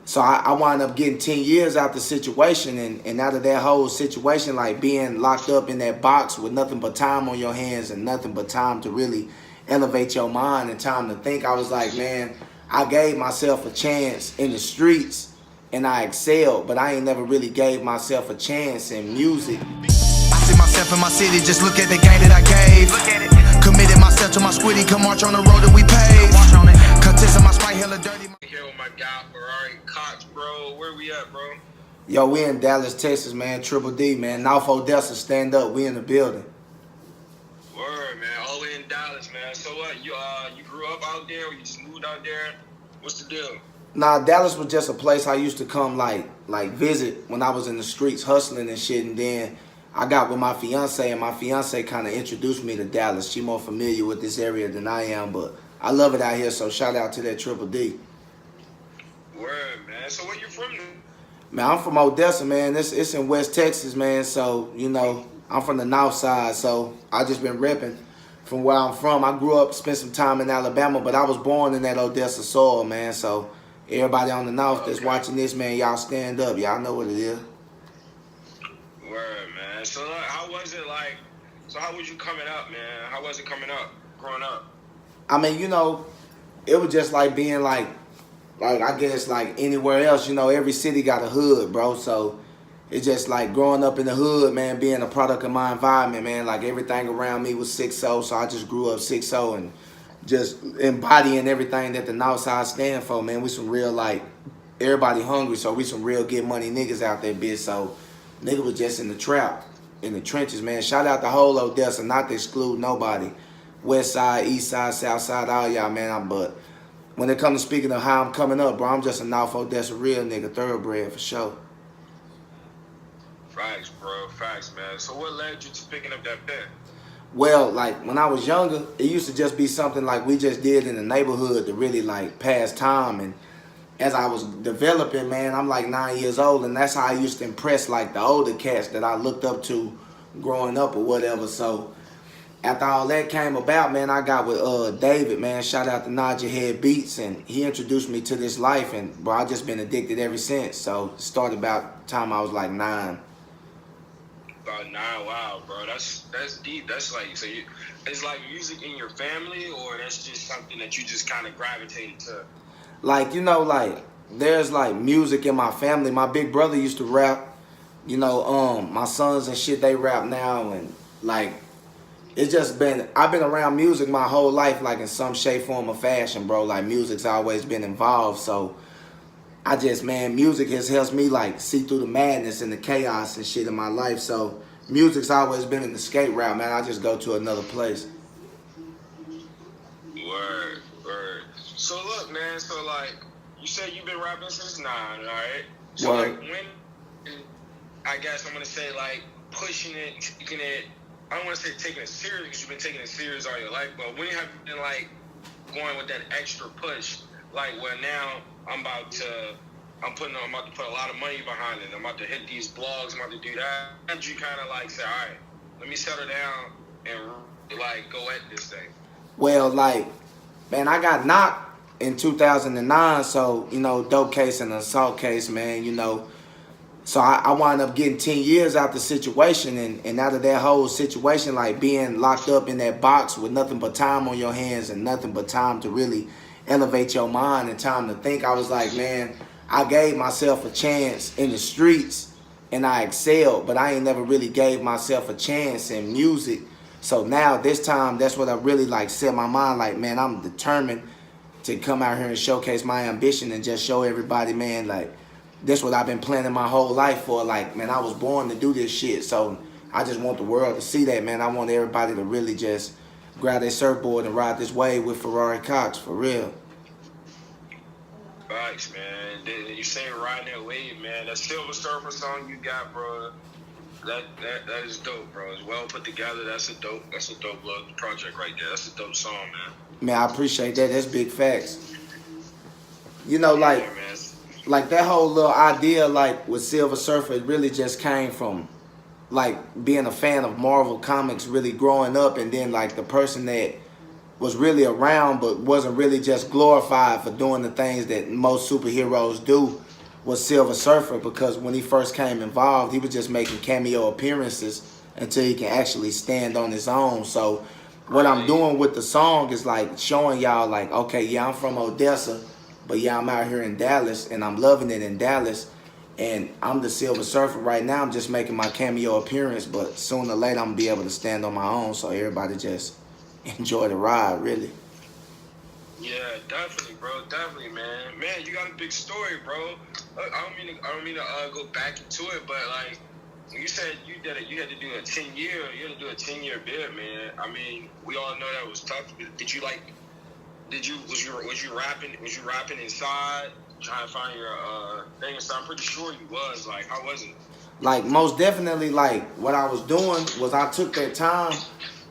So I wound up getting 10 years out the situation, and out of that whole situation, like being locked up in that box with nothing but time on your hands and nothing but time to really elevate your mind and time to think, I was like, man, I gave myself a chance in the streets and I excelled, but I ain't never really gave myself a chance in music. I see myself in my city, just look at the game that I gave. Committed myself to my squiddy, come march on the road that we paved. Contesting my sprite, hella dirty. Here with my guy, Ferrari Cox, bro. Where we at, bro? Yo, we in Dallas, Texas, man. Triple D, man. North Odessa, stand up. We in the building. Word, man. All in Dallas, man. So what? You grew up out there, or you just moved out there? What's the deal? Nah, Dallas was just a place I used to come like visit when I was in the streets hustling and shit. And then I got with my fiance, and my fiance kind of introduced me to Dallas. She more familiar with this area than I am, but I love it out here. So shout out to that Triple D. Word, man. So where you from? Man, I'm from Odessa, man. It's in West Texas, man. So, you know, I'm from the north side, so I just been repping from where I'm from. I grew up, spent some time in Alabama, but I was born in that Odessa soil, man. So everybody on the north that's watching this, man, y'all stand up. Y'all know what it is. Word, man. So how was it like? So how was you coming up, man? How was it coming up, growing up? I mean, you know, it was just like being like I guess like anywhere else, you know, every city got a hood, bro. So it's just like growing up in the hood, man, being a product of my environment, man. Like everything around me was 6-0, so I just grew up 6-0 and just embodying everything that the North Side stand for, man. We some real, like, everybody hungry, so we some real get money niggas out there, bitch. So nigga was just in the trap, in the trenches, man. Shout out the whole Odessa, not to exclude nobody. West Side, East Side, South Side, all y'all, man. But when it comes to speaking of how I'm coming up, bro, I'm just a North Odessa real nigga, thoroughbred for sure. Facts, bro. Facts, man. So what led you to picking up that pen? Well, like when I was younger, it used to just be something like we just did in the neighborhood to really like pass time. And as I was developing, man, I'm like 9 years old, and that's how I used to impress like the older cats that I looked up to growing up or whatever. So after all that came about, man, I got with David, man. Shout out to Nod Your Head Beats, and he introduced me to this life, and bro, I just been addicted ever since. So it started about the time I was like 9. About 9, wow, bro. That's deep. That's like, so you, it's like music in your family, or that's just something that you just kind of gravitated to? Like, you know, like there's like music in my family. My big brother used to rap. You know, my sons and shit, they rap now, and like it's just been, I've been around music my whole life, like in some shape, form, or fashion, bro. Like music's always been involved, so I just, man, music has helped me like see through the madness and the chaos and shit in my life. So music's always been an escape route, man. I just go to another place. Word, word. So look, man, so like, you said you've been rapping since 9, all right? So Word. like, when, I guess I'm going to say like, pushing it, taking it, I don't want to say taking it serious because you've been taking it serious all your life, but when have you been like, going with that extra push, like where now I'm about to put a lot of money behind it. I'm about to hit these blogs. I'm about to do that. And you kind of like say, all right, let me settle down and like go at this thing. Well, like, man, I got knocked in 2009, so, you know, dope case and assault case, man, you know. So I wound up getting 10 years out the situation, and out of that whole situation, like being locked up in that box with nothing but time on your hands and nothing but time to really elevate your mind and time to think, I was like, man, I gave myself a chance in the streets and I excelled, but I ain't never really gave myself a chance in music. So now this time, that's what I really like set my mind, like, man, I'm determined to come out here and showcase my ambition and just show everybody, man, like, this what I've been planning my whole life for. Like, man, I was born to do this shit. So I just want the world to see that, man. I want everybody to really just grab their surfboard and ride this wave with Ferrari Cox, for real. Facts, man. You saying riding that wave, man. That Silver Surfer song you got, bro. That is dope, bro. It's well put together. That's a dope little project right there. That's a dope song, man. Man, I appreciate that. That's big facts. You know, like, yeah, man. Like that whole little idea, like with Silver Surfer, it really just came from like being a fan of Marvel comics, really growing up, and then like the person that was really around but wasn't really just glorified for doing the things that most superheroes do. was Silver Surfer, because when he first came involved, he was just making cameo appearances until he can actually stand on his own. So what I'm doing with the song is like showing y'all like, okay, yeah, I'm from Odessa, but yeah, I'm out here in Dallas and I'm loving it in Dallas. And I'm the Silver Surfer right now. I'm just making my cameo appearance, but sooner or later I'm gonna be able to stand on my own, so everybody just enjoy the ride, really. Yeah, definitely, bro. Definitely, man. Man, you got a big story, bro. Look, I don't mean to go back into it, but like when you said you had to do a 10-year bid, man. I mean, we all know that was tough. Was you rapping inside, trying to find your thing? So I'm pretty sure you was. Like, how was it? Like, most definitely, like, what I was doing was I took that time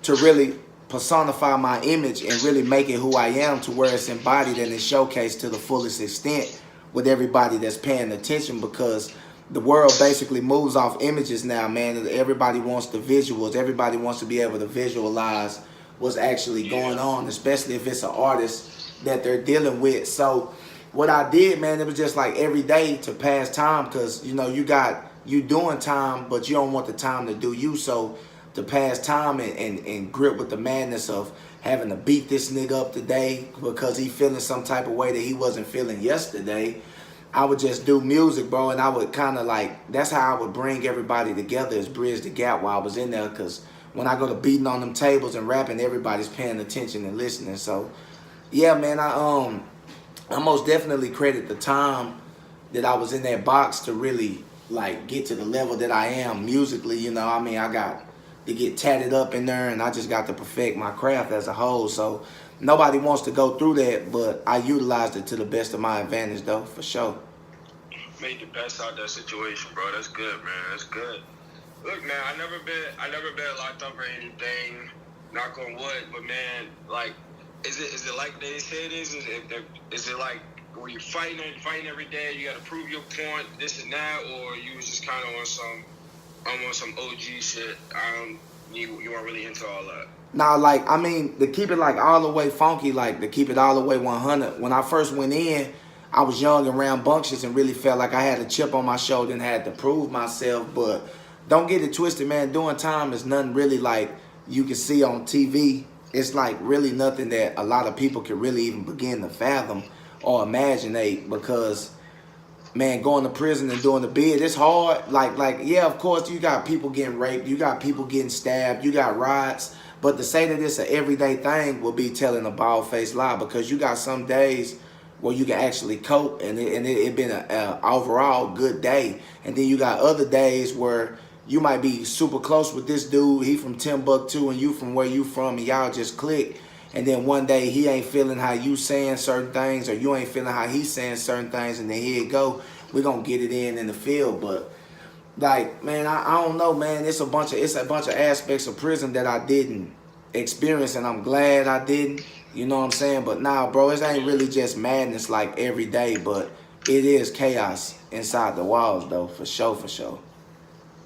to really personify my image and really make it who I am, to where it's embodied and it's showcased to the fullest extent with everybody that's paying attention, because the world basically moves off images now, man. Everybody wants the visuals. Everybody wants to be able to visualize what's actually going on, especially if it's an artist that they're dealing with. So what I did, man, it was just like every day to pass time, because, you know, you doing time, but you don't want the time to do you. So to pass time and grip with the madness of having to beat this nigga up today because he feeling some type of way that he wasn't feeling yesterday, I would just do music, bro, and I would kind of like, that's how I would bring everybody together, is bridge the gap while I was in there, because when I go to beating on them tables and rapping, everybody's paying attention and listening. So yeah, man, I most definitely credit the time that I was in that box to really like get to the level that I am musically. You know, I mean, I got to get tatted up in there, and I just got to perfect my craft as a whole. So nobody wants to go through that, but I utilized it to the best of my advantage, though, for sure. Made the best out of that situation, bro. That's good, man. That's good. Look, man, I never been locked up or anything. Knock on wood, but man, like, is it like they say it is? Is it like were you fighting every day? You got to prove your point, this and that, or you was just kind of on some OG shit? You weren't really into all that. Now, like, I mean, to keep it like all the way funky, like to keep it all the way 100. When I first went in, I was young and rambunctious and really felt like I had a chip on my shoulder and had to prove myself. But don't get it twisted, man. Doing time is nothing really like you can see on TV. It's like really nothing that a lot of people can really even begin to fathom or imaginate, because, man, going to prison and doing the bid, it's hard. Like, yeah, of course, you got people getting raped, you got people getting stabbed, you got riots, but to say that it's an everyday thing will be telling a bald-faced lie, because you got some days where you can actually cope and it been an overall good day, and then you got other days where you might be super close with this dude, he from Timbuktu and you from where you from, and y'all just click. And then one day he ain't feeling how you saying certain things, or you ain't feeling how he's saying certain things, and then here it go. We're gonna get it in the field. But like, man, I don't know, man. It's a bunch of aspects of prison that I didn't experience, and I'm glad I didn't. You know what I'm saying? But nah, bro, it ain't really just madness like every day, but it is chaos inside the walls, though, for sure, for sure.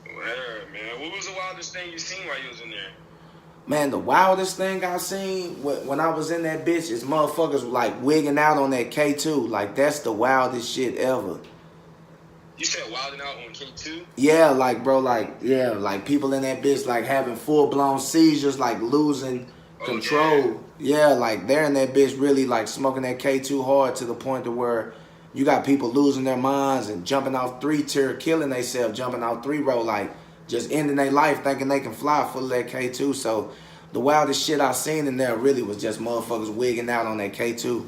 Where, man? What was the wildest thing you seen while you was in there? Man, the wildest thing I seen when I was in that bitch is motherfuckers like wigging out on that K2. Like, that's the wildest shit ever. You said wilding out on K2? Yeah, like, bro, like, yeah, like people in that bitch like having full-blown seizures, like losing control. Yeah, like they're in that bitch really like smoking that K2 hard to the point to where you got people losing their minds and jumping off 3-tier, killing themselves, jumping off 3-row, like just ending their life thinking they can fly full of that K2. So the wildest shit I seen in there really was just motherfuckers wigging out on that K2.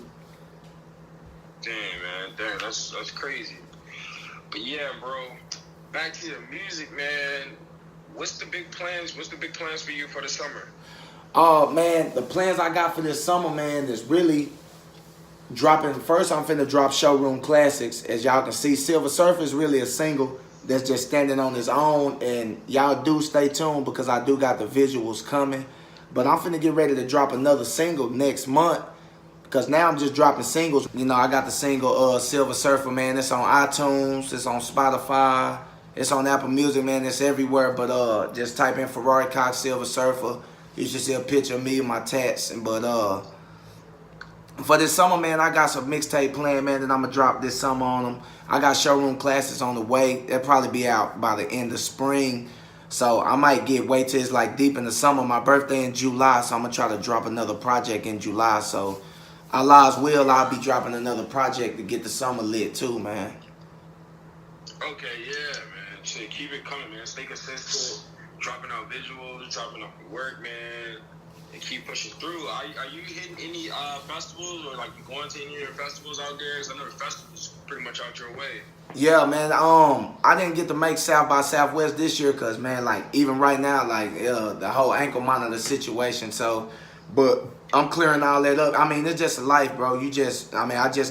Damn, man. Damn, that's crazy. But yeah, bro, back to the music, man. What's the big plans? What's the big plans for you for the summer? Oh, man, the plans I got for this summer, man, is really dropping. First, I'm finna drop Showroom Classics. As y'all can see, Silver Surfer is really a single that's just standing on his own, and y'all do stay tuned because I do got the visuals coming. But I'm finna get ready to drop another single next month, because now I'm just dropping singles. You know, I got the single Silver Surfer, man. It's on iTunes, it's on Spotify, it's on Apple Music, man. It's everywhere. But just type in Ferrari Cox Silver Surfer. You should see a picture of me and my tats. But for this summer, man, I got some mixtape planned, man, that I'm gonna drop this summer on them. I got showroom classes on the way. They'll probably be out by the end of spring. So I might wait till it's like deep in the summer. My birthday in July, so I'm gonna try to drop another project in July. So Allah's will, I'll be dropping another project to get the summer lit too, man. Okay, yeah, man. Shit, keep it coming, man. Stay consistent. Dropping out visuals, dropping out work, man. And keep pushing through. Are you hitting any festivals, or like you going to any of your festivals out there? Because I know the festivals pretty much out your way. Yeah, man. I didn't get to make South by Southwest this year because, man, like even right now, like the whole ankle monitor situation. So, but I'm clearing all that up. I mean, it's just life, bro. I just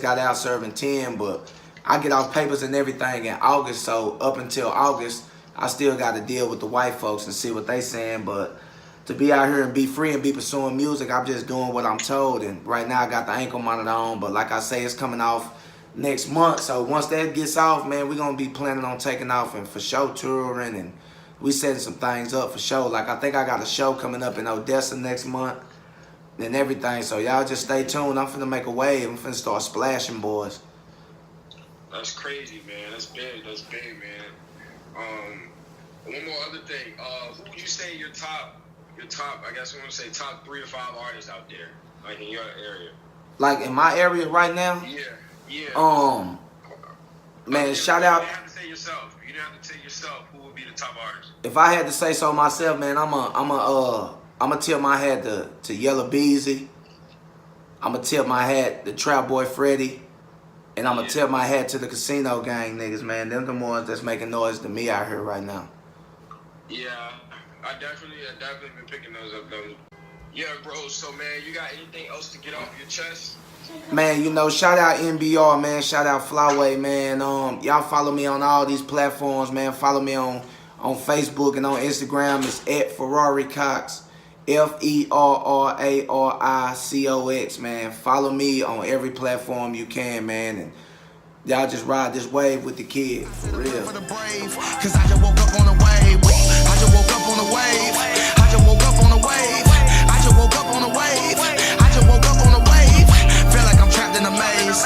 got out serving 10, but I get off papers and everything in August. So up until August, I still got to deal with the white folks and see what they saying. But to be out here and be free and be pursuing music, I'm just doing what I'm told. And right now I got the ankle monitor on, but like I say, it's coming off next month. So once that gets off, man, we're going to be planning on taking off and for show touring, and we setting some things up for show. Like I think I got a show coming up in Odessa next month and everything. So y'all just stay tuned. I'm finna make a wave. I'm finna start splashing, boys. That's crazy, man. That's big. That's big, man. One more other thing. Who would you say your top, I guess I want to say top 3 or 5 artists out there, like in your area? Like in my area right now? Yeah. Man, shout out. You have to say yourself. You don't have to say yourself. Who would be the top artist? If I had to say so myself, man, I'ma tip my hat to Yellow Beezy. I'ma tip my hat to Trap Boy Freddy. And I'ma tip my hat to the Casino Gang niggas, man. Them the ones that's making noise to me out here right now. Yeah, I definitely been picking those up though. Yeah, bro. So man, you got anything else to get off your chest? Man, you know, shout out NBR, man. Shout out Flyway, man. Y'all follow me on all these platforms, man. Follow me on Facebook and on Instagram. It's at Ferrari Cox. FERRARICOX, man. Follow me on every platform you can, man. And y'all just ride this wave with the kid, for real. For the brave, cause I just woke up on a wave. I just woke up on a wave. I just woke up on a wave. I just woke up on a wave. I just woke up on a wave. Feel like I'm trapped in a maze.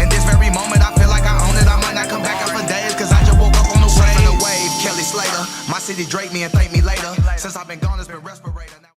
In this very moment, I feel like I own it. I might not come back up for days, cause I just woke up on a wave. Kelly Slater, my city Drake me and thank me later. Since I've been gone, it's been rest.